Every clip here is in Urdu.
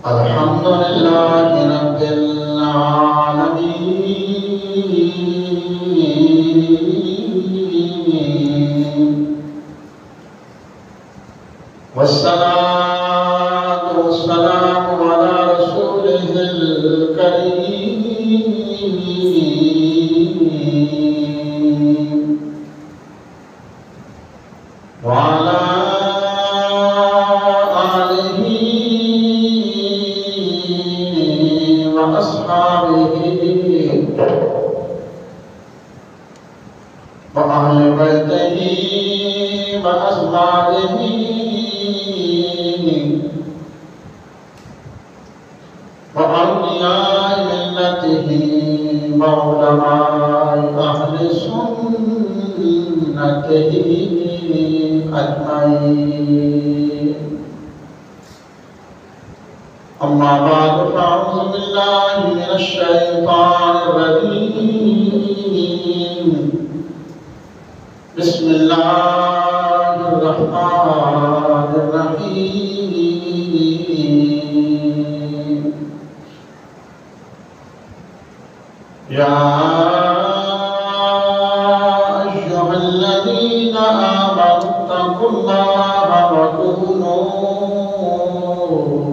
الحمد لله رب العالمين والصلاة والسلام على رسوله الكريم وعلى آله وأصحابه وأهل بيته وأزواجه وأولياء ملته وعلماء أهل سنته أجمعين. أما بعد فأعوذ بالله من الشيطان الرجيم. بسم الله الرحمن الرحيم. يا أيها الذين آمنوا اتقوا الله وكونوا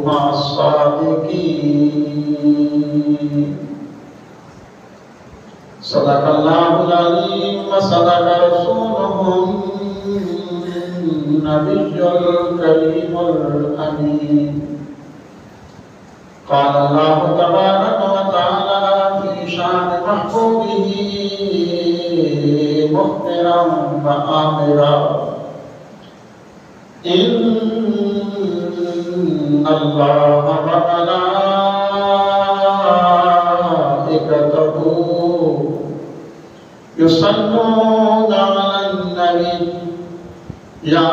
مع الصادقين. صدق الله العظيم وصدق رسوله النبي الكريم الأمين. قال الله تبارك وتعالى في شأن محبوبه مخبرا وآمرا: إن الله وملائكته يصلون على النبي يا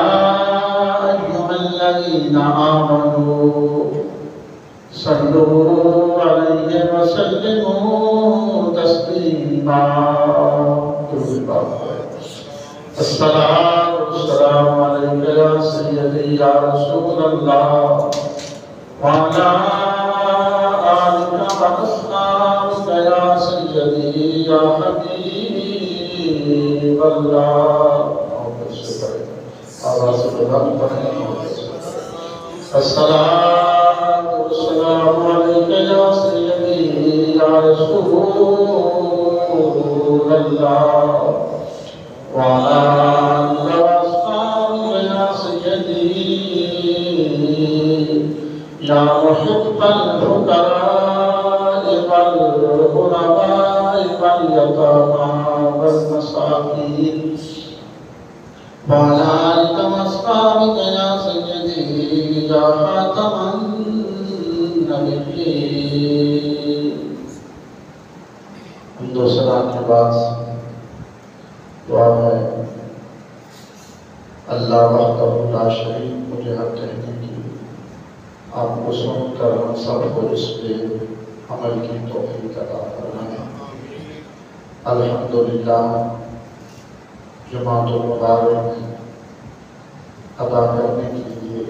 أيها الذين آمنوا صلوا عليه وسلموا تسليما. الصلاة والسلام عليك يا سيدي يا رسول الله وعلى آلك وأصحابك يا سيدي يا حبيب الله. الصلاة والسلام عليك يا سيدي يا رسول الله وعلى آلك وأصحابك يا سيدي يا محب الفقراء والغرباء واليتامى والمساكين وعلى آلك وأصحابك يا سيدي يا خاتم النبيين. حمد و ثنا کے بعد دعا ہے: اللہ وحدہ لا شریک مجھے حق کہنے کی، آپ کو سن کر ہم سب کو اس پہ عمل کی توفیق عطا فرمائیں۔ الحمدللہ جماعت المبارک ادا کرنے کے لیے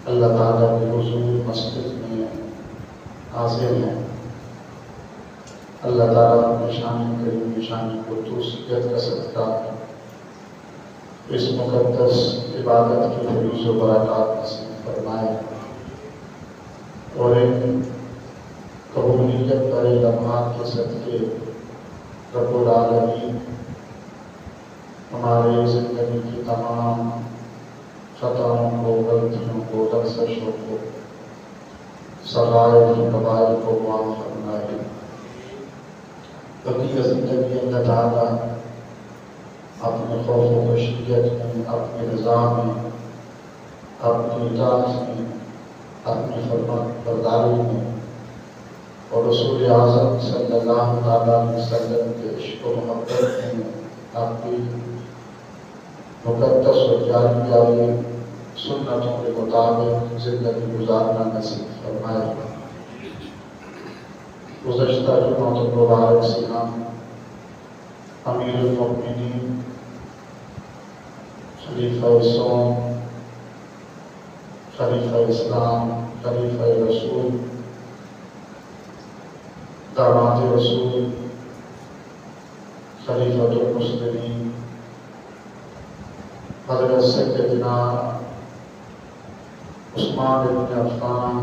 اللہ تعالیٰ کے حضور مسجد میں حاضر ہیں۔ اللہ تعالیٰ اپنی شان کریم شان قدوسیت کا صدقہ اس مقدس عبادت کی فیض و برکات نصیب فرمائے اور ان قبولیت بھرے لمحات کے صدقے رب العالمین ہمارے زندگی کی تمام خطاؤں کو، غلطیوں کو، لغزشوں کو، صغائر کبائر کو معاف فرمائے۔ بقیہ زندگی اللہ تعالیٰ اپنے خوف و خشیت میں، اپنی رضا میں، اپنی اطاعت میں، اپنی فرمان برداری میں اور رسول اعظم صلی اللہ علیہ وسلم کے عشق و محبت میں اپنی مقدس و جاری سنتوں کے مطابق زندگی گزارنا نصیب فرمائے۔ گزشتہ جمعہ مبارک سے ہم امیر المؤمنین خلیفہ سوم خلیفہ اسلام، خلیفہ رسول، داماد رسول، خلیفۃ المسلمین حضرت سیدنا عثمان بن عفان،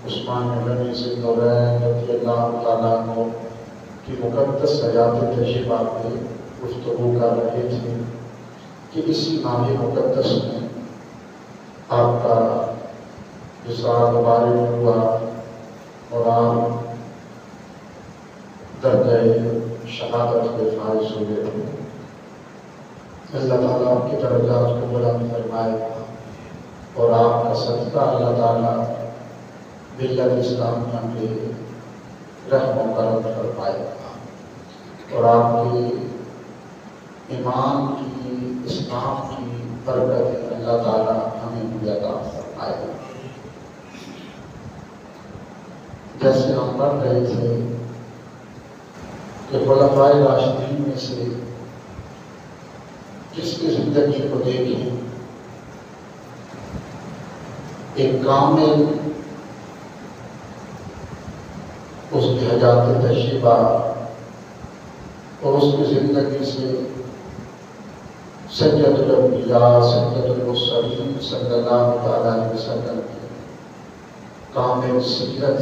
عثمان غنی ذوالنورین رضی اللہ تعالیٰ عنہ کی مقدس حیات طیبہ میں گفتگو کر رہے تھے کہ اسی ماہ مقدس میں آپ کا وصال مبارک ہوا اور آپ درجہ شہادت کے فائز ہوئے تھے۔ اللہ تعالیٰ آپ کی درجات کو بلند فرمائے اور آپ کا صدقہ اللہ تعالیٰ ملت اسلامیہ کے رحم و کرم فرمائے اور آپ کے ایمان کی، اسلام کی برکت اللہ تعالیٰ ہمیں بھی عطا فرمائے۔ جیسے ہم پڑھ رہے تھے کہ خلفائے راشدین میں سے جس کی زندگی کو دیکھیں، ایک کامل اس کی حیات طیبہ اور اس کی زندگی سے سید الانبیاء سید المرسلین صلی اللہ علیہ وسلم کی کامل سیرت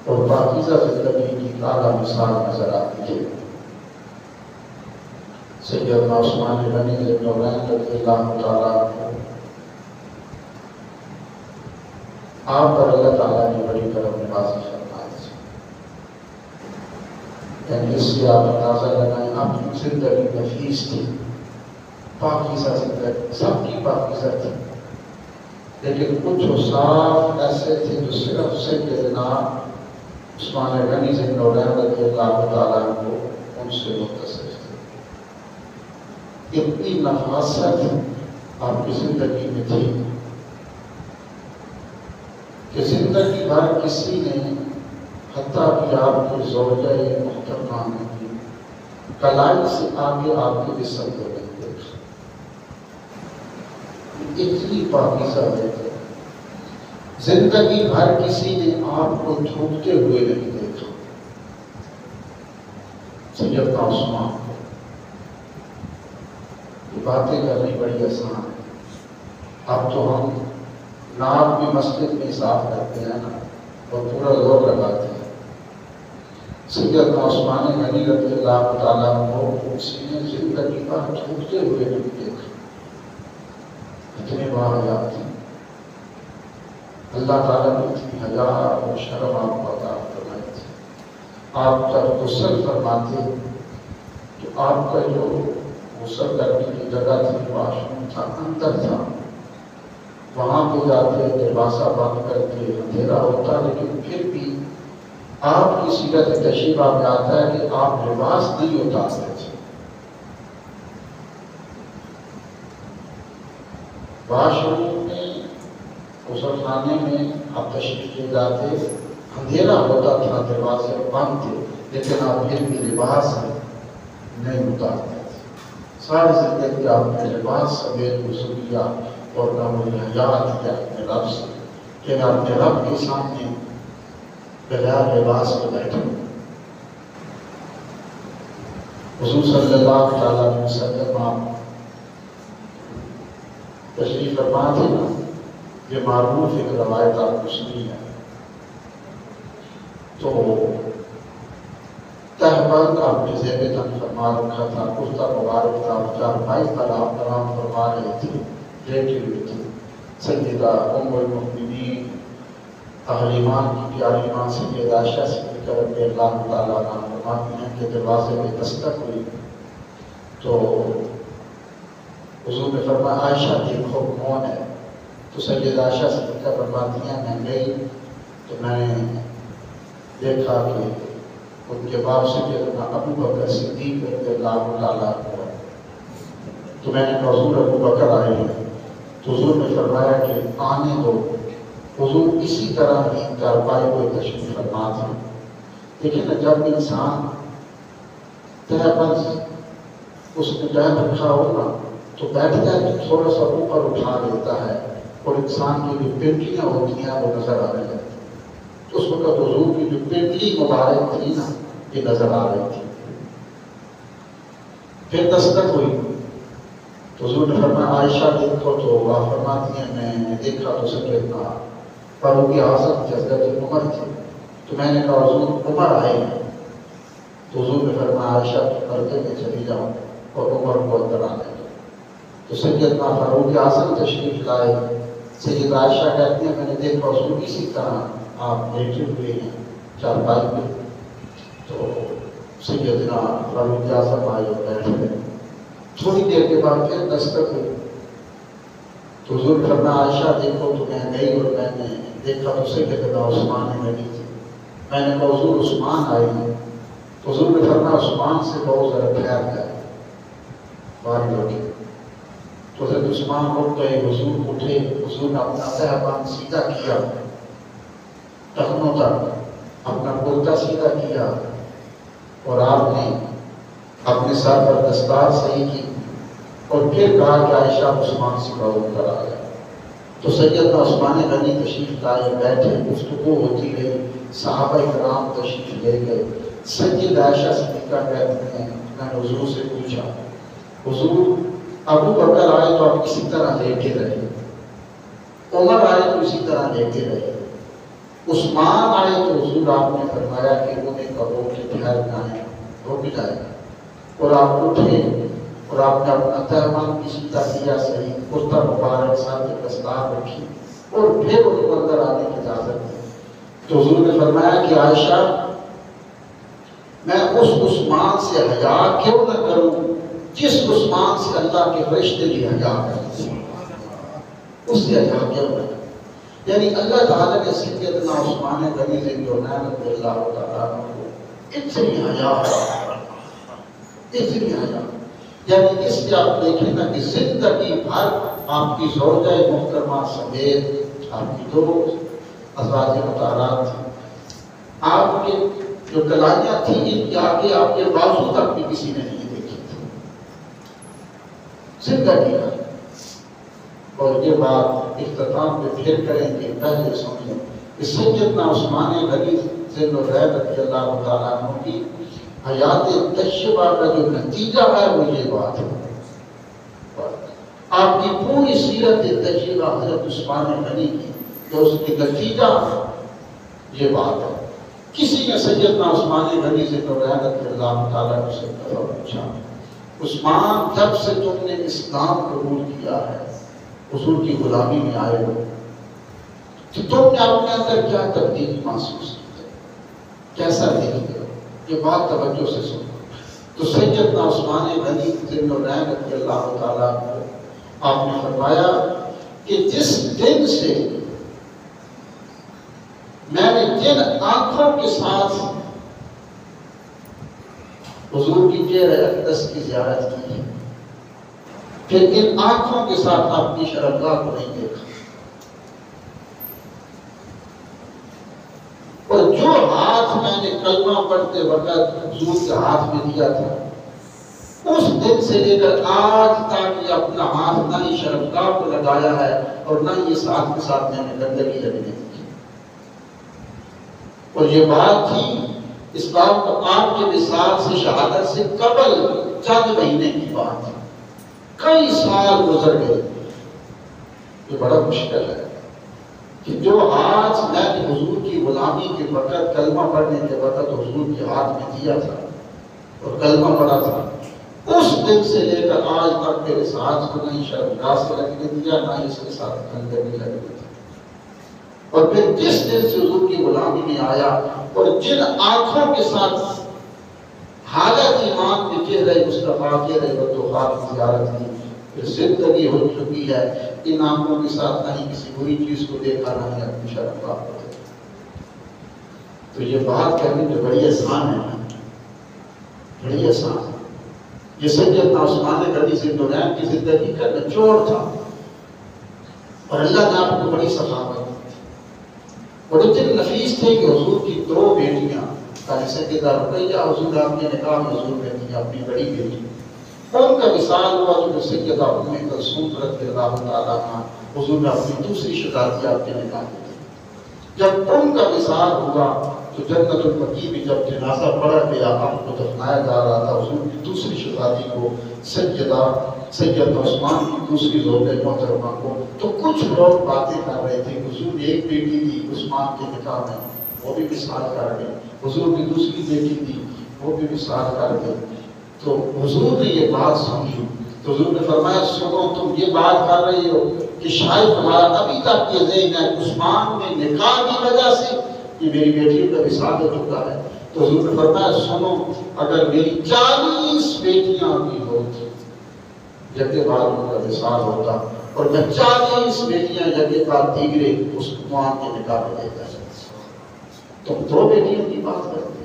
اور پاکیزہ زندگی کی اعلیٰ مثال نظر آتی ہے۔ سیدنا عثمان غنی ذوالنورین رضی اللہ تعالیٰ عنہ، آپ پر اللہ تعالیٰ نے بڑی کرم نوازی فرمائی تھی۔ یعنی اس سے آپ اندازہ لگائیں آپ کی زندگی نفیس تھی، پاکیزہ زندگی، سب کی پاکیزہ تھی، لیکن کچھ اوصاف ایسے تھے جو صرف سیدنا عثمان غنی ذوالنورین رضی اللہ تعالیٰ عنہ ان سے متصف تھے۔ اتنی نفاست آپ کی زندگی میں تھی کہ زندگی بھر کسی نے، حتیٰ کہ آپ کی زوجہ محترمہ نے کلائی سے آگے آپ کی جسم کو نہیں دیکھا۔ اتنی پاکیزہ ہے کہ زندگی بھر کسی نے آپ کو جھوٹتے ہوئے نہیں دیکھا۔ سیدنا عثمان کو یہ باتیں کرنی بڑی آسان ہے۔ اب تو ہم ناک بھی مسجد میں صاف کرتے ہیں نا اور پورا زور لگاتے ہیں۔ سیدنا عثمان غنی رضی اللہ تعالیٰ عنہ کسی نے زندگی پر جھوٹتے ہوئے نہیں دیکھا۔ اتنے واقعات تھے، اللہ تعالیٰ نے اتنی حیا اور شرم آپ کو عطا فرمائی تھی۔ آپ جب غسل فرماتے تو آپ کا جو غسل کرنے کی جگہ تھی، واش روم تھا، اندر تھا، وہاں پہ جاتے دروازہ بند کر کے، اندھیرا ہوتا، لیکن پھر بھی آپ کی سیرت طیبہ میں آتا ہے کہ آپ لباس نہیں اتارتے تھے۔ واش روم میں، غسل خانے میں آپ تشریف لے جاتے، اندھیرا ہوتا تھا، دروازے بند تھے، لیکن آپ پھر بھی لباس نہیں اتارتے تھے۔ ساری زندگی آپ نے لباس سمیت وضو کیا اور نام حیات کیا اپنے رب سے کہ میں اپنے رب کے سامنے بغیر لباس کے بیٹھوں۔ حضور صلی اللہ علیہ وسلم آپ تشریف فرما تھے نا، یہ معروف ایک روایت آپ کو سنی ہے، تو تہبند آپ نے زیب تن فرما رکھا تھا، کفتہ مبارک تھا، چارپائی پر آپ آرام فرما رہے تھے، لیٹے ہوئے تھے۔ سیدہ ام المؤمنین اہل ایمان کی پیاری ماں سیدہ عائشہ صدیقہ رضی اللہ تعالیٰ عنہا فرماتی ہیں کہ دروازے میں دستک ہوئی تو حضور نے فرمایا عائشہ دیکھو کون ہے؟ تو سیدہ عائشہ صدیقہ فرماتی ہیں میں گئی تو میں نے دیکھا کہ ان کے باپ سیدنا ابو بکر صدیق رضی اللہ تعالیٰ عنہ، تو میں نے کہا حضور ابو بکر آئے ہیں، تو حضور نے فرمایا کہ آنے دو۔ حضور اسی طرح ہی چارپائی کو تشریف فرما تھے، لیکن جب انسان تہبند اس نے ٹہم رکھا ہوگا تو بیٹھتا ہے تو تھوڑا سا اوپر اٹھا لیتا ہے اور انسان کی جو پنڈلیاں ہوتی ہیں وہ نظر آنے لگتی ہیں۔ تو اس وقت حضور کی جو پنڈلی مبارک تھی نا یہ نظر آ رہی تھی۔ پھر دستک ہوئی تو حضور نے فرمایا عائشہ دیکھو، تو آپ فرماتی ہیں میں نے دیکھا تو سیدنا فاروق اعظم کی حضرت عمر تھی، تو میں نے کہا حضور عمر آئے ہیں، تو حضور نے فرمایا عائشہ تو پردے میں چلی جاؤ اور عمر کو اندر آنے دو۔ تو سیدنا فاروق اعظم تشریف لائے، سید عائشہ کہتی ہیں میں نے دیکھا حضور اسی طرح آپ لیٹے ہوئے ہیں چارپائی پہ، تو سیدنا فاروق اعظم آئے اور بیٹھ گئے۔ تھوڑی دیر کے بعد پھر دستک ہوئی تو حضور نے فرمایا عائشہ دیکھو، تو میں گئی اور میں نے دیکھا تو سیدنا عثمان غنی تھی۔ میں نے کہا حضور عثمان آئے ہیں، تو حضور نے فرمایا عثمان سے بہت ذرا خیر ہے باری لوٹی۔ تو حضرت عثمان اٹھ گئے، حضور اٹھے، حضور نے اپنا تہبند سیدھا کیا، ٹخنوں تک اپنا کرتا سیدھا کیا، اور آپ نے اپنے سر پر دستار صحیح کی، اور پھر کہا کہ عائشہ عثمان سے بہت کر آ گیا۔ تو سیدنا عثمان غنی تشریف لائے، بیٹھے، گفتگو ہوتی رہی، صحابہ کرام تشریف لے گئے۔ سید عائشہ صدیقہ کہتی ہیں میں نے حضور سے پوچھا حضور ابو بکر آئے تو آپ اسی طرح لیٹے رہے، عمر آئے تو اسی طرح لیٹے رہے، عثمان آئے تو حضور آپ نے فرمایا کہ انہیں کہو کہ ٹھہر جائیں، رک جائیں، اور آپ اٹھے اور آپ نے اپنا تہبند بھی سیدھا کیا، صحیح کرتا مبارک ساتھ دستار رکھی، اور پھر ان کو اندر آنے کی اجازت دی۔ تو حضور نے فرمایا کہ عائشہ میں اس عثمان سے حیا کیوں نہ کروں جس عثمان سے اللہ کے فرشتے بھی حیا کرتے ہیں، اس سے حیا کیوں نہ کروں؟ یعنی اللہ تعالیٰ نے سیدنا عثمان غنی رضی اللہ تعالیٰ کو اتنی حیا، اتنی حیا، یعنی اس سے آپ دیکھیں نا کہ زندگی بھر آپ کی زوجہ محترمہ سمیت آپ کی دو ازواج مطہرات تھیں، آپ کے جو کلائیاں تھیں ان کے آگے آپ کے بازو تک بھی کسی نے نہیں دیکھی تھی زندگی بھر۔ اور یہ بات اختتام پہ پھر کریں گے، پہلے سن لیں کہ سیدنا عثمان غنی رضی اللہ تعالیٰ عنہ کی حیات طیبہ کا جو نتیجہ ہے وہ یہ بات ہے۔ آپ کی پوری سیرت طیبہ حضرت عثمان غنی کی جو اس کی نتیجہ یہ بات ہے۔ کسی نے سیدنا عثمان غنی سے رضی اللہ تعالیٰ عنہ سے پوچھا عثمان جب سے تم نے اسلام قبول کیا ہے، حضور کی غلامی میں آئے ہو، تو تم نے اپنے اندر کیا تبدیلی محسوس کی ہے، کیسا دیکھتے ہو؟ یہ بات توجہ سے سنو۔ تو سیدنا عثمان غنی رضی اللہ تعالیٰ عنہ آپ نے فرمایا کہ جس دن سے میں نے جن آنکھوں کے ساتھ حضور کی چہرہ اقدس کی زیارت کی ہے، پھر ان آنکھوں کے ساتھ آپ کی شرمگاہ کو نہیں دیکھا، اور جو ہاتھ میں نے کلمہ پڑھتے وقت حضور کے ہاتھ میں دیا تھا، اس دن سے لے کر آج تک یہ اپنا ہاتھ نہ ہی شرمگاہ کو لگایا ہے اور نہ ہی اس ہاتھ کے ساتھ میں نے گندگی لگنے دی۔ اور یہ بات تھی اسلام کو آپ کے وصال سے شہادت سے قبل چند مہینے کی بات ہے، کئی سال گزر گئے۔ یہ بڑا مشکل ہے کہ جو ہاتھ میں نے حضور کی غلامی کے وقت کلمہ پڑھنے کے وقت حضور کے ہاتھ میں دیا تھا اور کلمہ پڑھا تھا، اس دن سے لے کر آج تک میرے اس ہاتھ کو نہیں شرمگاہ سے لگنے دیا، نہ اس کے ساتھ گندگی لگنے دی۔ اور پھر جس دن سے حضور کی غلامی میں آیا اور جن آنکھوں کے ساتھ حالت ایمان کے چہرے مصطفیٰ چہرے بطوخات کی زیارت کی، پھر زندگی ہو چکی ہے، ان آنکھوں کے ساتھ نہ ہی کسی بری چیز کو دیکھا، نہ ہی اپنی شرمگاہ کو دیکھا۔ تو یہ بات کرنی تو بڑی آسان ہے، بڑی آسان ہے۔ یہ سیدنا عثمان غنی ذوالنورین کی زندگی کا نچوڑ تھا، اور اللہ نے آپ کو بڑی سخاوت دی، اور اتنے نفیس تھے کہ حضور کی دو بیٹیاں سیدہ رقیہ حضور آپ نے نکاح میں حضور نے دی، اپنی بڑی بیٹی ان کا وصال ہوا جو سیدہ ام کلثوم رضی اللہ تعالیٰ عنہ، حضور نے اپنی دوسری شہزادی آپ کے نکاح کی تھی۔ جب ان کا وصال ہوا تو جنت البقیع میں جب جنازہ پڑھا گیا، آپ کو دفنایا جا رہا تھا، حضور کی دوسری شہزادی کو سیدنا عثمان کی دوسری زوجہ محترمہ کو، تو کچھ لوگ باتیں کر رہے تھے، حضور نے ایک بیٹی دی عثمان کے نکاح میں، وہ بھی وصال کر گئی، حضور کی دوسری بیٹی دی، وہ بھی وصال کر گئی۔ تو حضور نے یہ بات سنی تو حضور نے فرمایا سنو، تم یہ بات کر رہی ہو کہ شاید تمہارا ابھی تک یہ ذہن ہے عثمان میں نکاح کی وجہ سے کہ میری بیٹیوں کا وصال ہو چکا ہے۔ تو حضور نے فرمایا سنو، اگر میری 40 بیٹیاں بھی ہوتی جگہ بعد ان کا وصال ہوتا اور میں 40 بیٹیاں جگہ بعد دیگرے اس عثمان کے نکاح میں لے جاتا، تم 2 بیٹیوں کی بات کرتے ہیں۔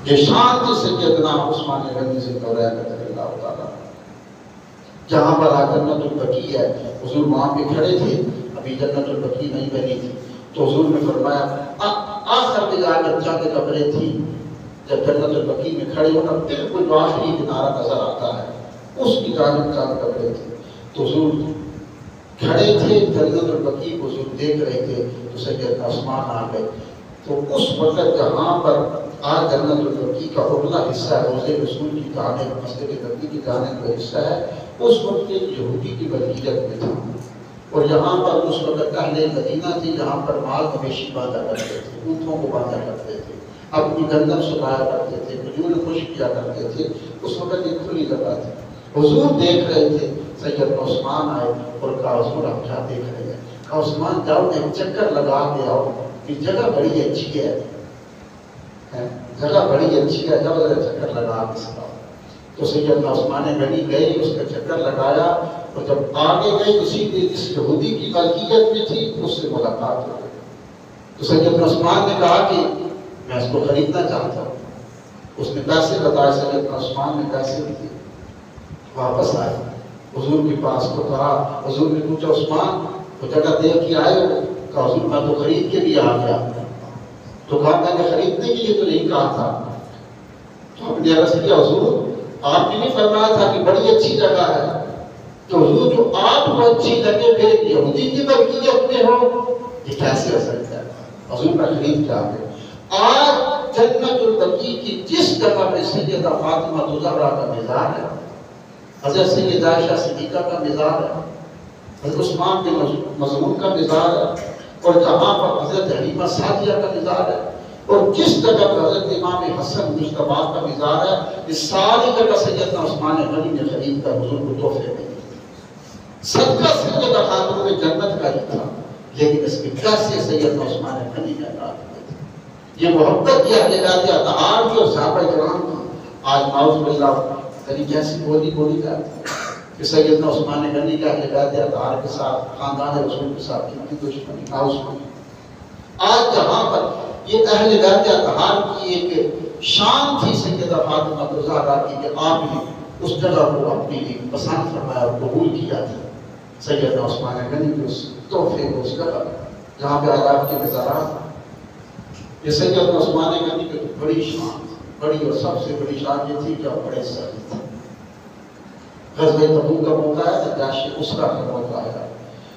یہ شان تھی سیدنا عثمان غنی سے رضی اللہ تعالیٰ جہاں پر جنت البقیع ہے، حضور وہاں پہ کھڑے تھے، ابھی جنت البقیع نہیں بنی تھی، تو حضور نے فرمایا آخر میں جا کر چند قبریں تھیں، جب جنت البقیع میں کھڑے ہونا بالکل جو آخری کنارہ نظر آتا ہے اس کی جانب چند قبریں تھیں، تو حضور کھڑے تھے جنت البقیع کو حضور دیکھ رہے تھے، تو سیدنا عثمان آ گئے۔ تو اس وقت جہاں پر آج جنت البقیع کا اگلا حصہ ہے، روضہ رسول کی جانب، مسجد نبوی کی جانب کا حصہ ہے، اس وقت ایک یہودی کی بلکیت میں تھا، اور یہاں پر اس وقت اہل مدینہ تھی، یہاں پر مال مویشی باندھا کرتے تھے، اونٹوں کو باندھا کرتے تھے، اپنی گندم سکھایا کرتے تھے، کھجور خشک کیا کرتے تھے، اس وقت ایک کھلی جگہ تھی۔ حضور دیکھ رہے تھے، سیدنا عثمان آئے اور کہا حضور آپ کیا دیکھ رہے ہیں؟ کہا عثمان جاؤ ایک چکر لگا کے آؤ، یہ جگہ بڑی اچھی ہے، جگہ بڑی اچھی ہے، جب ذرا چکر لگا کے آؤ۔ تو سیدنا عثمان غنی گئے، اس کا چکر لگایا، اور جب آگے گئے کسی نے جس یہودی کی ملکیت میں تھی اس سے ملاقات ہو گئی۔ تو سیدنا عثمان نے کہا کہ میں اس کو خریدنا چاہتا ہوں، اس نے پیسے بتائے، سیدنا عثمان نے پیسے دیے، واپس آئے حضور کے پاس، تو کہا حضور نے پوچھا عثمان وہ جگہ دیکھ کے آئے ہو؟ کہا حضور میں تو خرید کے بھی آ گیا۔ تو کہا میں نے خریدنے کے لیے تو نہیں کہا تھا۔ تو ہم نے عرض کیا حضور آپ نے نہیں فرمایا تھا کہ بڑی اچھی جگہ ہے؟ تو حضور جو آپ کو اچھی لگے پھر یہودی کی ملکیت میں ہو، یہ کیسے ہو سکتا ہے؟ حضور میں خرید کے آ گیا۔ آج جنت البقیع کی جس جگہ پہ سیدہ فاطمہ الزہرا کا مزار ہے، حضرت سیدہ عائشہ صدیقہ کا مزار ہے، حضرت عثمان بن مظعون کا مزار ہے، اور جہاں پر حضرت حلیمہ سعدیہ کا مزار ہے، اور جس جگہ پر حضرت امام حسن مجتبیٰ کا مزار ہے، اس ساری جگہ سیدنا عثمان غنی نے خرید کر حضور کو تحفے میں دی۔ صدقہ سیدہ خاتون جنت کا ہی تھا، لیکن اس کے پیسے سیدنا عثمان غنی نے ادا کیے تھے۔ یہ محبت کی اہل بیت اطہار کی اور صحابہ کرام کی آج نعوذ باللہ کہیں کیسی بولی بولی جاتی ہے کہ سیدنا عثمان غنی کا اہل بیت اطہار کے ساتھ، خاندان رسول کے ساتھ کتنی دشمنی، نعوذ باللہ۔ آج جہاں پر یہ اہل بیت اطہار کی ایک شان تھی سیدہ فاطمہ الزہرا کی کہ آپ نے اس جگہ کو اپنے لیے پسند فرمایا اور قبول کیا تھا، سیدنا عثمان غنی کے اس تحفے کو، اس جگہ جہاں پہ عذاب کے نظارات، یہ سیدنا عثمان غنی کی بڑی شان تھی، بڑی اور سب سے بڑی شان یہ تھی کہ آپ بڑے سخی تھے۔ غزوہ تبوک کا موقع ہے، نجاشی اسرا کا موقع ہے،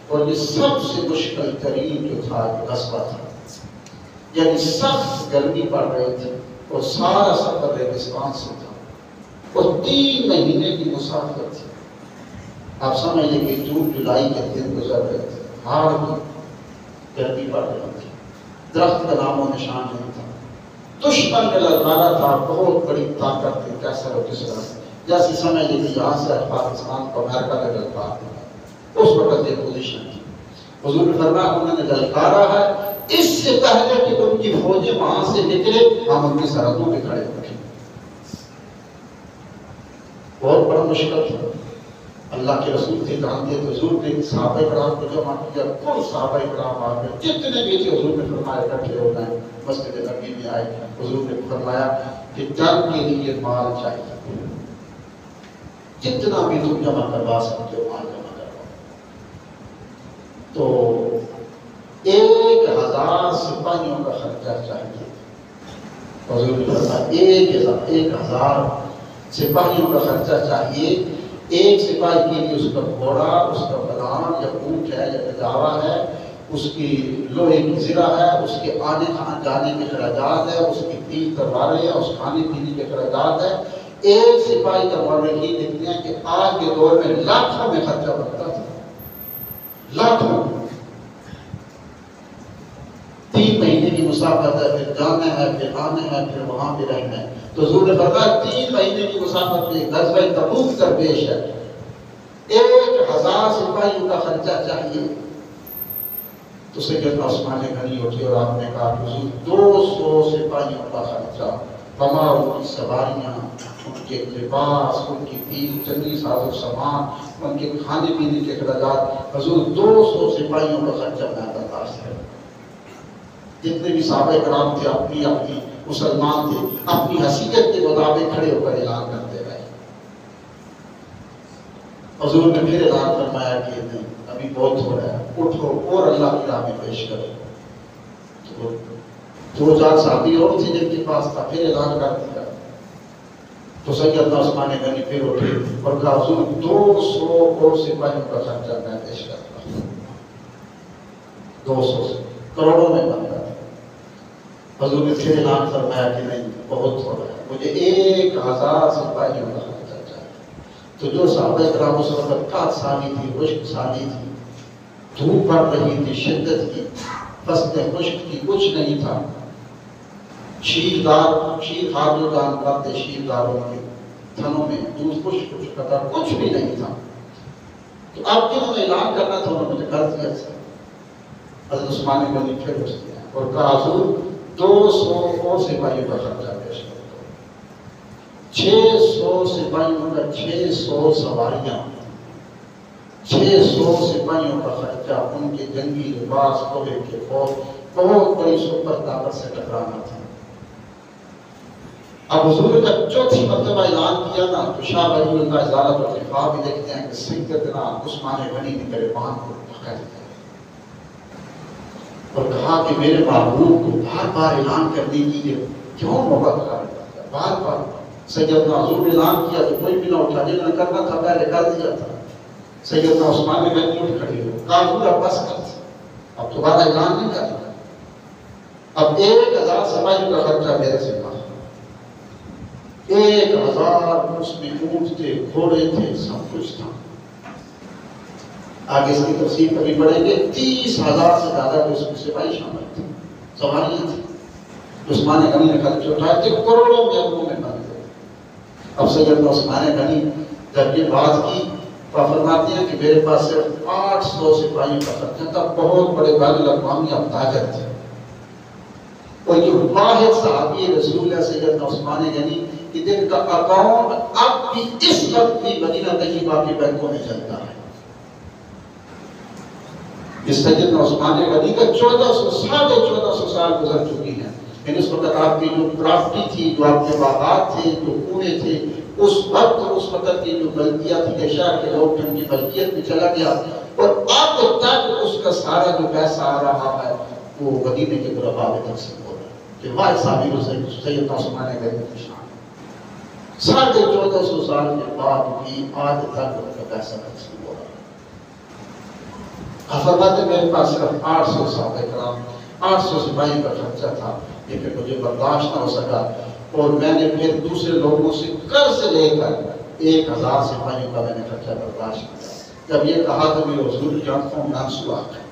اور یہ سب سے مشکل ترین جو تھا یہ غزوہ تھا، یعنی سخت گرمی پڑ رہی تھی اور سارا سفر ریگستان سے تھا، اور 3 مہینے کی مسافت تھی۔ آپ سمجھ لیں کہ جون جولائی کے دن گزر رہے تھے، ہاڑ کی گرمی پڑ رہی تھی، درخت کا نام و نشان نہیں تھا، دشمن نے للکارا تھا، بہت بڑی طاقت تھی، کیسا اور کس طرح جیسے سمجھ لیں کہ یہاں سے پاکستان کو امریکہ نے للکار دیا، اس وقت ایک پوزیشن تھی۔ حضور نے فرمایا انہوں نے للکارا ہے، اس سے پہلے کہ ان کی فوجیں وہاں سے نکلے ہم ان کی سرحدوں پہ کھڑے ہوئے۔ بہت بڑا مشکل تھا، اللہ کے رسول تھے، جانتے تھے، حضور نے صحابہ کرام کو جمع کیا، کل صحابہ کرام آ گئے، جتنے بھی تھے حضور نے فرمایا اکٹھے ہو گئے، مسجد نبوی میں آئے، حضور نے فرمایا کہ جنگ کے لیے مال چاہیے، جتنا بھی تم جمع کروا سکتے ہو مال جمع کرواؤ۔ تو 1000 سپاہیوں کا خرچہ چاہیے، حضور نے فرمایا 1000 سپاہیوں کا خرچہ چاہیے، ایک سپاہی کے لیے اس کا گھوڑا، اس کا بلان یا اونٹ ہے یا گجاوا ہے، اس کی لوہے کی زرہ ہے، اس کے آنے جانے کے اخراجات ہے، اس کی 3 تلواریں ہیں، اس کھانے پینے کے اخراجات ہے۔ ایک سپاہی کا مورخین لکھتے ہیں کہ آج کے دور میں لاکھوں میں خرچہ بنتا تھا، لاکھوں۔ 3 مہینے کی مسافت ہے، پھر جانا ہے، پھر آنا ہے، پھر وہاں پہ رہنا ہے۔ تو حضور نے فرمایا 3 مہینے کی مسافت میں غزوہ تبوک درپیش ہے، 1000 سپاہیوں کا خرچہ چاہیے۔ تو سیدنا عثمان غنی اٹھے اور آپ نے کہا کہ حضور 200 سپاہیوں کا خرچہ، تمام ان کی سواریاں، ان کے لباس، ان کی جنگی ساز و سامان، ان کے کھانے پینے کے اخراجات، حضور 200 سپاہیوں کا خرچہ میں برداشت ہے۔ جتنے بھی صحابہ کرام تھے اپنی مسلمان تھے، اپنی حیثیت کے مطابق کھڑے ہو کر اعلان کرتے رہے۔ حضور نے پھر اعلان فرمایا کہ نہیں ابھی بہت ہو رہا ہے، اٹھو اور اللہ کی راہ میں پیش کرو۔ تو 2000 صحابی اور تھے جن کے پاس تھا، پھر اعلان کر دیا۔ تو سیدنا عثمان غنی پھر اٹھے اور کہا حضور 200 اور سپاہیوں کا خرچہ میں پیش کرتا ہوں۔ 200 سے کروڑوں میں بنتا تھا۔ حضور نے پھر اعلان فرمایا کہ نہیں بہت ہو رہا ہے، مجھے 1000 سپاہیوں کا خرچہ چاہیے۔ تو جو صحابہ کرام اس وقت کات سالی تھی، خشک سالی تھی، دھوپ پڑ رہی تھی، شدت کی، فصلیں خشک تھی، کچھ نہیں تھا۔ شیر خار جو جانور تھے، شیر داروں کے تھنوں میں دودھ خشک تھا، کچھ بھی نہیں تھا۔ تو اب جنہوں نے اعلان کرنا تھا انہوں نے کر دیا تھا۔ حضرت عثمان غنی پھر اٹھ گیا اور کہا حضور 200 اور سپاہیوں کا خرچہ پیش کرتا ہوں۔ 600 سپاہیوں کا 600 سواریاں، 600 سپاہیوں کا خرچہ، ان کے جنگی لباس، لوہے کے فوج، بہت بڑی سپر طاقت سے ٹکرانا تھا۔ اب حضور نے جب چوتھی مرتبہ اعلان کیا نا تو شاہ ولی اللہ ازالت الخفا بھی دیکھتے ہیں کہ سیدنا عثمان غنی نے گریبان کو پکڑ لیا اور کہا کہ میرے محبوب کو بار بار اعلان کرنے کی کیوں نوبت آ رہی ہے؟ بار بار سیدنا حضور نے اعلان کیا تو کوئی بھی نہ اٹھا، جنہوں نے کرنا تھا پہلے کر دیا تھا۔ سیدنا عثمان غنی اٹھ کھڑے ہوئے، کہا حضور اب بس کر، اب دوبارہ اعلان نہیں کرنا، اب 1000 سپاہیوں کا خرچہ میرے سے پاس، 1000 اس میں اونٹ تھے، گھوڑے تھے، سب کچھ تھا۔ آگے اس کی تفصیل کبھی پڑھیں گے۔ 30,000 سے زیادہ جو اس میں سپاہی شامل تھے، سواریاں تھیں۔ عثمان غنی نے خرچ اٹھائے تھے، کروڑوں میں ابوں میں بن گئے۔ اب سیدنا عثمان غنی جب یہ بات کی تو فرماتے ہیں کہ میرے پاس صرف 800 سپاہیوں کا خرچہ تھا، بہت بڑے بین الاقوامی تاجر تھے۔ اور یہ واحد صحابی رسول اللہ سیدنا عثمان غنی کہ جن کا اکاؤنٹ اب بھی اس وقت بھی مدینہ طیبہ کے بینکوں میں چلتا ہے۔ اس سیدنا عثمان غنی کا 1400 سال گزر چکی ہیں، یعنی اس وقت آپ کی جو پراپرٹی تھی، جو آپ کے باغات تھے، جو کنویں تھے، اس وقت کی جو ملکیت تھی کہ شہر کے لوگ ان کی ملکیت میں چلا گیا، اور اب تک اس کا سارا جو پیسہ آ رہا ہے وہ مدینے کے غرباء میں تقسیم ہو رہا ہے۔ کہ واحد صحابی سیدنا عثمان غنی کی شان 1450 سال کے بعد بھی آج تک ان کا پیسہ تقسیم ہو رہا ہے۔ فرماتے میرے پاس صرف 800 صحابہ کرام، 800 سپاہی کا خرچہ تھا، لیکن مجھے برداشت نہ ہو سکا اور میں نے پھر دوسرے لوگوں سے قرض لے کر 1000 سپاہیوں کا میں نے خرچہ برداشت کیا۔ جب یہ کہا تو میرے حضور کی آنکھوں میں آنسو آ گئے،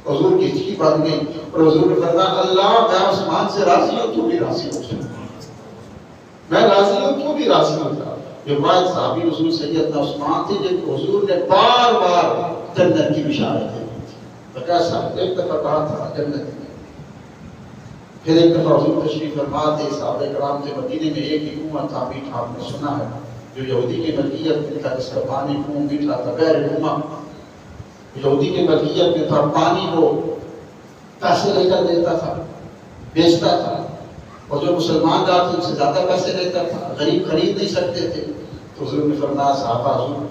حضور کی ہچکی بن گئی اور حضور نے فرمایا اللہ میں عثمان سے راضی ہوں، تو بھی راضی ہو جا، میں راضی ہوں، تو بھی راضی ہو جا۔ یہ واحد صحابی رسول سیدنا عثمان تھے جن کو حضور نے بار بار جنت کی بشارت دی تھی۔ کیسا ایک دفعہ کہا تھا جنت میں، پھر ایک دفعہ حضور تشریف فرما تھے، صحابہ کرام تھے مدینے میں، ایک ہی کنواں تھا میٹھا، آپ نے سنا ہے، جو یہودی کی ملکیت میں تھا، جس کا پانی کنواں میٹھا تھا، غیر کنواں یہودی کی ملکیت میں تھا، پانی وہ پیسے لے کر دیتا تھا، بیچتا تھا، اور جو مسلمان جاتے ان سے زیادہ پیسے لیتا تھا، غریب خرید نہیں سکتے تھے۔ تو حضور نے فرمایا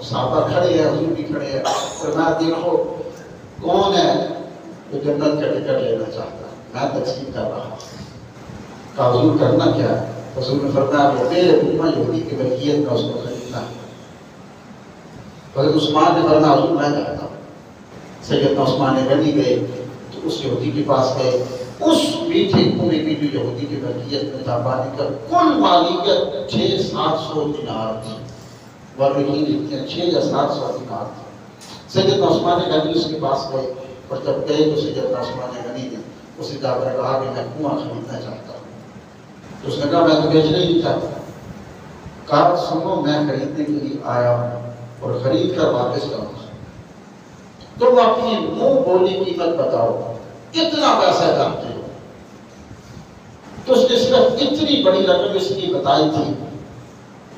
صحابہ کھڑے ہیں، حضور بھی کھڑے ہیں، فرمایا دیکھو کون ہے جو جنت کا ٹکٹ لینا چاہتا ہے، میں تقسیم کر رہا ہوں۔ کہا حضور کرنا کیا ہے؟ حضور نے فرمایا وہ میرے امہ یہودی کی ملکیت میں اس کو خریدنا ہے. حضرت عثمان نے فرمایا حضور میں جاتا ہوں. سیدنا عثمان غنی گئے تو اس یہودی کے پاس گئے. اس میٹھے کنویں کی جو یہودی کی ملکیت میں تھا پانی کا کل مالکیت 600-700 دینار تھی. ورنہ لکھتے ہیں 600 یا 700 دینار تھی. سیدنا عثمان غنی اس کے پاس گئے اور جب گئے تو سیدنا عثمان غنی نے اسے جا کر کہا کہ میں کنواں خریدنا چاہتا ہوں. تو اس نے کہا میں تو بیچنا ہی نہیں چاہتا. کہا سنو میں خریدنے کے لیے آیا ہوں اور خرید کر واپس جاؤں گا. تم اپنی منہ بولی قیمت بتاؤ کتنا پیسہ چاہتے ہو. تو اس نے صرف اتنی بڑی رقم اس کی بتائی تھی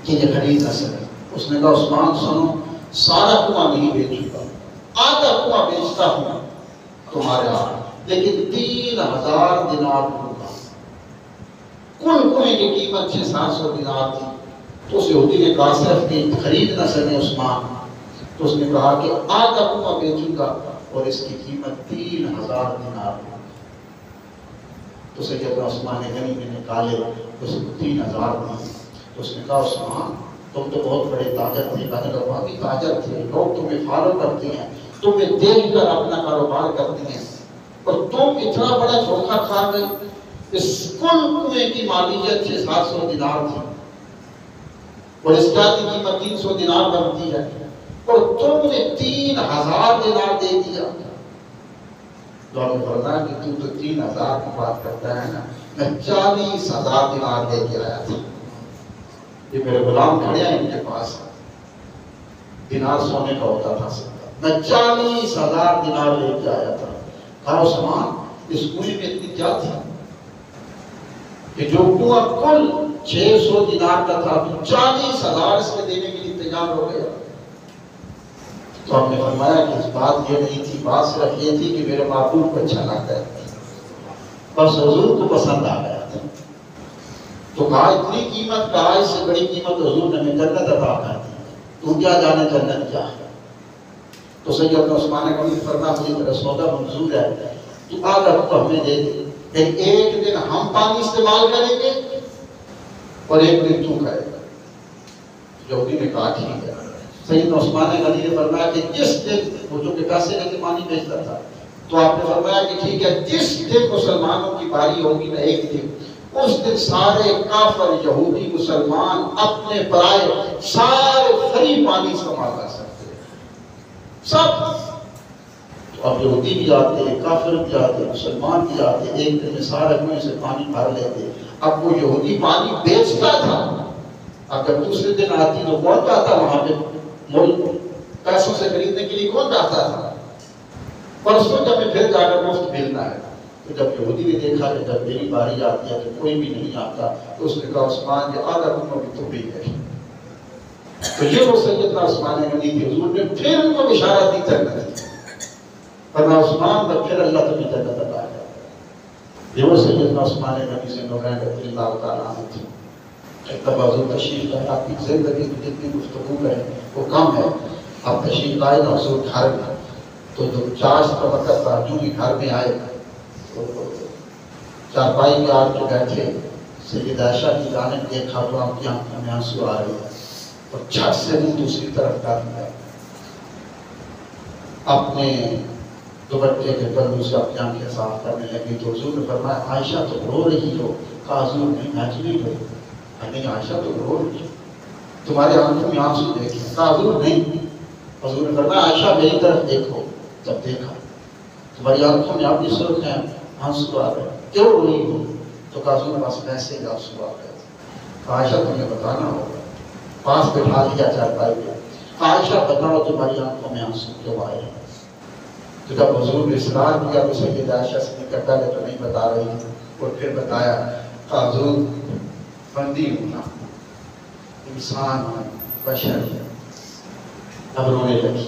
کہ یہ خرید نہ سکے. اس نے کہا عثمان سنو سارا کنواں نہیں بیچوں گا, آدھا کنواں بیچتا ہوں تمہارے ہاں, لیکن 3000 دینار دوں گا. کل کنویں کی قیمت 600-700 دینار تھی. تو اس یہودی نے کہا صرف کہ خرید نہ سکے عثمان. تو اس نے کہا کہ آدھا کنواں بیچوں گا اور اس کی قیمت 3000 دینار ہے. تو سیدنا عثمان غنی نے نکالے اس کو 3000 دی. تو اس نے کہا عثمان تم تو بہت بڑے تاجر تھے. کہنے لگا کہ تاجر تھے, لوگ تمہیں فالو کرتے ہیں, تمہیں دیکھ کر اپنا کاروبار کرتے ہیں, اور تم اتنا بڑا دھوکہ کھا گئے. اس کل کنویں کی مالیت 600-700 دینار تھی اور اس کا کی قیمت 300 دینار بنتی ہے, اور تم نے 3000 دینار دے دیا. لوگوں نے فرمایا کہ تو 3000 کی بات کرتا ہے نا, میں 40,000 دینار دے کے آیا تھا. یہ میرے غلام کھڑے ہیں ان کے پاس, دینار سونے کا ہوتا تھا, میں 40,000 دینار لے کے آیا تھا. کہا عثمان اس کنویں میں اتنی کیا تھی کہ جو کنواں کل 600 دینار کا تھا 40,000 اس میں دینے کے لیے تیار ہو گیا. تو ہم نے فرمایا کہ اس بات یہ نہیں تھی, بات صرف یہ تھی کہ میرے معبود کو اچھا لگتا ہے, بس حضور کو پسند آ گیا تھا. تو کہا اتنی قیمت, کہا اس سے بڑی قیمت حضور نے ہمیں جنت عطا کر دی, تو کیا جانے جنت کیا ہے. تو سیدنا عثمان غنی نے فرمایا مجھے تیرا سودا منظور ہے, تو آدھا تو ہمیں دے دے, ایک دن ہم پانی استعمال کریں گے اور ایک دن تو کرے گا. یہودی نے کہا ٹھیک ہے. سیدنا عثمان غنی نے فرمایا کہ جس دن وہ جو کہ پیسے لے کے پانی بیچتا تھا, تو آپ نے فرمایا کہ ٹھیک ہے جس دن مسلمانوں کی باری ہوگی نا ایک دن, اس دن سارے کافر یہودی مسلمان اپنے پرائے سارے فری پانی استعمال کر سکتے ہیں سب. تو اب یہودی بھی آتے ہیں, کافر بھی آتے ہیں, مسلمان بھی آتے ہیں, ایک دن میں سارے کنویں سے پانی بھر لیتے. اب وہ یہودی پانی بیچتا تھا, اب جب دوسرے دن آتی تو کون جاتا وہاں پہ ملک پیسوں سے خریدنے کے لیے, کون جاتا تھا. پرسوں جب میں پھر جا کر مفت ملنا ہے. تو جب یہودی نے دیکھا کہ جب میری باری آتی ہے تو کوئی بھی نہیں آتا, تو اس نے کہا عثمان یہ آدھا کنواں بھی تو بھی ہے. تو یہ وہ سیدنا عثمان غنی تھے. حضور نے پھر ان کو بشارت دی جنت کی, فرمایا عثمان میں پھر اللہ تمہیں جنت عطا کرے گا. یہ وہ سیدنا عثمان غنی سے نورین رضی اللہ تعالیٰ عنہ تھی. ایک دفعہ حضور تشریف لائے, آپ کی زندگی کی جتنی گفتگو ہے وہ کم ہے. آپ تشریف لائے نا حضور گھر میں, تو جو چاش کا وقت تھا, جو بھی گھر میں آئے چارپائی میں آ کے بیٹھے, سید عائشہ کی جانب دیکھا تو آپ کی آنکھوں میں آنسو آ رہے ہیں, اور چھٹ سے منہ دوسری طرف کر دیا, اپنے دوپٹے کے پلو سے اپنی آنکھیں صاف کرنے لگی. تو حضور نے فرمایا عائشہ تو رو رہی ہو. کہا حضور نہیں میں نہیں رو, نہیں عائشہ تو رو رہی ہو, تمہارے آنکھوں میں آنسو دیکھیں. کہا حضور نہیں. حضور نے فرمایا عائشہ میری طرف دیکھو. جب دیکھا تمہاری آنکھوں میں آپ کی سرخ ہیں, آنسو آ رہے, کیوں رو رہی ہو. تو کہا حضور نے بس ویسے ہی آنسو آ گئے. عائشہ تمہیں بتانا ہوگا. پاس بٹھا لیا چارپائی پہ, عائشہ بتاؤ تمہاری آنکھوں میں آنسو کیوں آئے ہیں. تو جب حضور نے اصرار کیا تو سید عائشہ سے نکل پہلے تو نہیں بتا رہی تھی, اور پھر بتایا. کہا حضور بندی ہوں نا, انسان ہوں, بشر ہے. اب رونے لگی.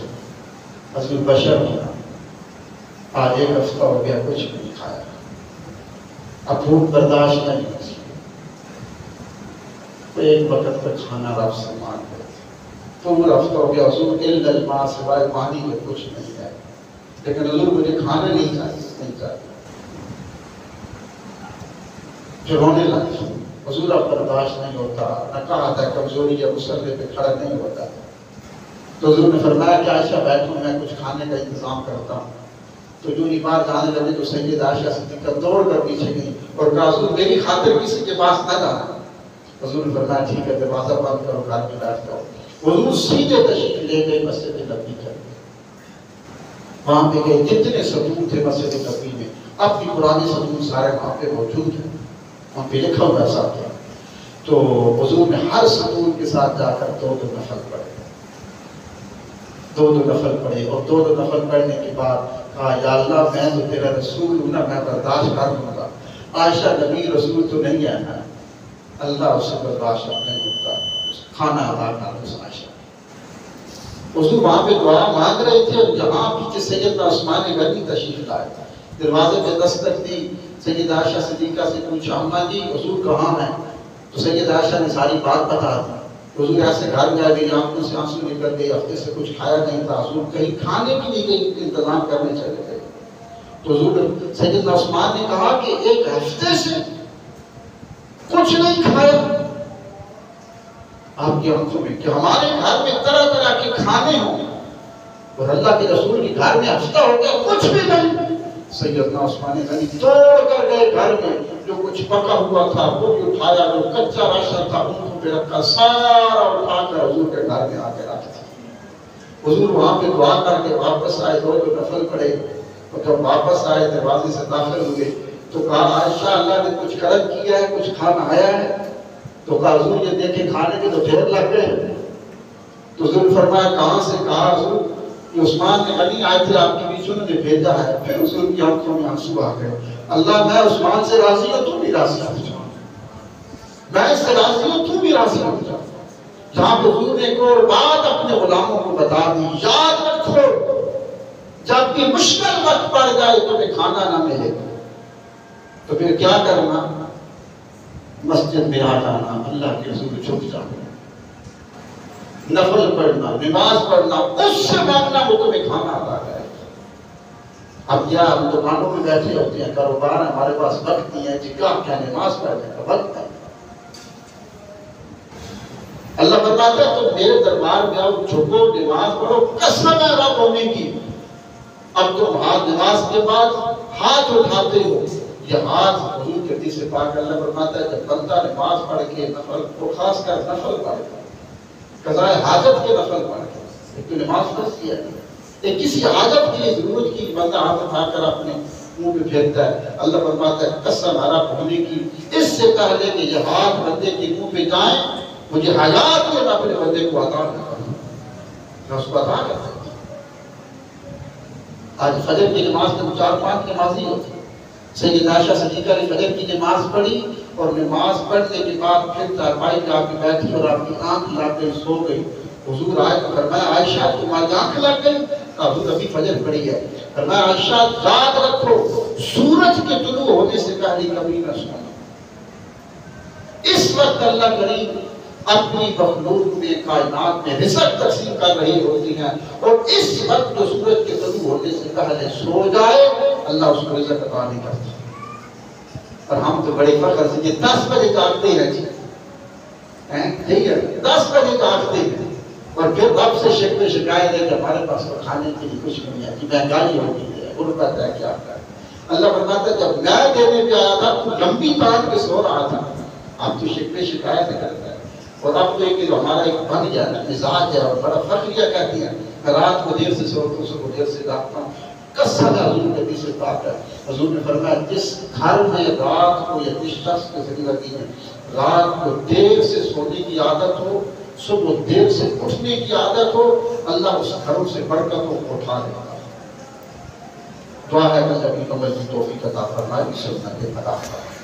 حضور بشر ہوں نا, آج ایک ہفتہ ہو گیا کچھ بھی نہیں کھایا, اب بھوک برداشت نہیں ہوتی, تو ایک وقت کا کھانا رب سے مانگ گئے. پورا ہفتہ ہو گیا حضور الا الماء, سوائے پانی کے کچھ نہیں ہے, لیکن حضور مجھے کھانا نہیں چاہیے, نہیں چاہیے. جو رونے لگی. حضور اب برداشت نہیں ہوتا، نہ کہا تھا کمزوری یا مسئلے پہ کھڑا نہیں ہوتا۔ تو حضور نے فرمایا کہ عائشہ بیٹھو، میں کچھ کھانے کا انتظام کرتا ہوں۔ تو جو باہر جانے لگے تو سید عائشہ صدیقہ دوڑ کر پیچھے گئی اور کہا حضور میری خاطر کسی کے پاس نہ جانا۔ حضور نے فرمایا ٹھیک ہے، دروازہ بند کرو، گھر میں بیٹھ جاؤ۔ حضور سیدھے تشریف لے گئے مسجد نبوی چل گئے، وہاں پہ گئے جتنے ستون تھے مسجد نبوی میں، اب بھی پرانے ستون سارے وہاں پہ موجود ہیں، وہاں پہ لکھا ہوا ایسا کیا۔ تو حضور نے ہر ستون کے ساتھ جا کر دو نفل پڑھے، دو نفل پڑھے، اور دو نفل پڑھنے کے بعد کہا یا اللہ میں تو تیرا رسول ہوں نا، میں برداشت کر لوں گا۔ عائشہ نبی رسول تو نہیں ہے نا، اللہ اسے برداشت نہیں ہوتا، کھانا ادا کر اس عائشہ۔ حضور وہاں پہ دعا مانگ رہے تھے اور جہاں پیچھے سیدنا عثمان غنی تشریف لائے، دروازے پہ دستک دی، سید عائشہ صدیقہ سے پوچھا اماں جی حضور کہاں ہیں؟ تو سید عائشہ نے ساری بات بتا دی۔ حضور ایسے گھر گئے، میری آنکھوں سے آنسو نکل گئے، ہفتے سے کچھ کھایا نہیں تھا، حضور کہیں کھانے بھی نہیں گئے، انتظام کرنے چلے گئے۔ تو حضور سیدنا عثمان نے کہا کہ ایک ہفتے سے کچھ نہیں کھایا آپ کی آنکھوں میں، کہ ہمارے گھر میں طرح طرح کے کھانے ہوں اور اللہ کے رسول کے گھر میں ہفتہ ہو گیا کچھ بھی نہیں۔ سیدنا عثمان غنی دوڑ کر گئے گھر میں، جو کچھ پکا ہوا تھا وہ بھی اٹھایا، جو کچا راشن تھا ان پہ رکھا، سارا اٹھا کر حضور کے گھر میں آ کے رکھ دیا۔ حضور وہاں پہ دعا کر کے واپس آئے، دو نفل پڑھے، اور جب واپس آئے دروازے سے داخل ہوئے تو کہا عائشہ اللہ نے کچھ کرم کیا ہے، کچھ کھانا آیا ہے؟ تو کہا حضور یہ دیکھیں کھانے کے تو ڈھیر لگ گئے۔ تو حضور فرمایا کہاں سے؟ کہا حضور کہ عثمان غنی آئے تھے آپ کے بیچ، انہوں نے بھیجا ہے۔ پھر حضور کی آنکھوں میں آنسو آ گئے، اللہ میں عثمان سے راضی ہوں، تو بھی راضی ہو جا، میں اس سے راضی ہوں، تو بھی راضی ہو جا۔ جہاں پہ حضور نے ایک اور بات اپنے غلاموں کو بتا دی، یاد رکھو جب بھی مشکل وقت پڑ جائے تمہیں کھانا نہ ملے تو پھر کیا کرنا؟ مسجد میں آ جانا، اللہ کے رسول چھپ جانا، نفل پڑھنا، نماز پڑھنا، اس سے مانگنا وہ تمہیں کھانا عطا کرے۔ اب یا ہم دکانوں میں بیٹھے ہوتے ہیں، کاروبار ہمارے پاس وقت نہیں ہے، جی کیا نماز پڑھنے کا وقت ہے؟ اللہ فرماتا ہے تم میرے دربار میں آؤ، جھکو، نماز پڑھو، قسم ہے رب ہونے کی۔ اب تم نماز کے بعد ہاتھ اٹھاتے ہو، یہ ہاتھ حضور کے حدیث پاک اللہ فرماتا ہے جب بندہ نماز پڑھ کے نفل کو، خاص کر نفل پڑھ کے، قضاء حاجت کے نفل پڑھ کے، ایک تو نماز فرض کیا ہے، ایک کسی حاجت کے لیے ضرورت کی بندہ ہاتھ اٹھا کر اپنے منہ پہ پھیرتا ہے، اللہ فرماتا ہے قسم رب ہونے کی، اس سے پہلے کہ یہ ہاتھ بندے کے منہ پہ جائیں مجھے حیات میں اپنے بندے کو عطا نہ کروں، میں اس کو عطا کرتا ہوں۔ آج فجر کی نماز میں 4-5 نمازی ہوتی، سید عائشہ صدیقہ نے فجر کی نماز پڑھی اور نماز پڑھنے کے بعد پھر چارپائی پہ آ کے بیٹھی اور آپ کی آنکھ لگ گئی، سو گئی۔ حضور آئے تو فرمایا عائشہ تمہاری آنکھ لگ گئی؟ حضور ابھی فجر پڑھی ہے۔ فرمایا عائشہ یاد رکھو سورج کے طلوع ہونے سے پہلے کبھی نہ سونا۔ اس وقت اللہ کریم اپنی مخلوق میں، کائنات میں رزق تقسیم کر رہی ہوتی ہیں، اور اس وقت جو سورج کے طلوع ہونے سے پہلے سو جائے اللہ اس کو رزق عطا نہیں کرتا۔ اور ہم تو بڑے فخر سے 10 بجے جاگتے ہیں جی، ٹھیک ہے 10 بجے جاگتے ہیں، اور پھر رب سے شکوے شکایت ہے کہ ہمارے پاس تو کھانے کے لیے کچھ نہیں ہے، کہ مہنگائی ہو گئی ہے، غربت ہے، کیا ہے۔ اللہ فرماتا ہے جب میں دینے پہ آیا تھا تو لمبی تان کے سو رہا تھا، اب تو شکوے شکایت کرتا ہے۔ اور اب تو ایک ہمارا ایک بن گیا مزاج ہے، اور بڑا فخریہ کہتی ہیں میں رات کو دیر سے سوتا ہوں، صبح دیر سے جاگتا ہوں۔ قسم ہے حضور کے حدیث پاک ہے، حضور نے فرمایا جس گھر میں رات کو یا جس شخص کی زندگی میں رات کو دیر سے سونے کی عادت ہو، صبح دیر سے اٹھنے کی عادت ہو، اللہ اس گھروں سے برکتوں کو اٹھا لیتا ہے۔ دعا ہے کہ نبی عمل کی توفیق عطا فرمائے، سنت عطا فرمائے۔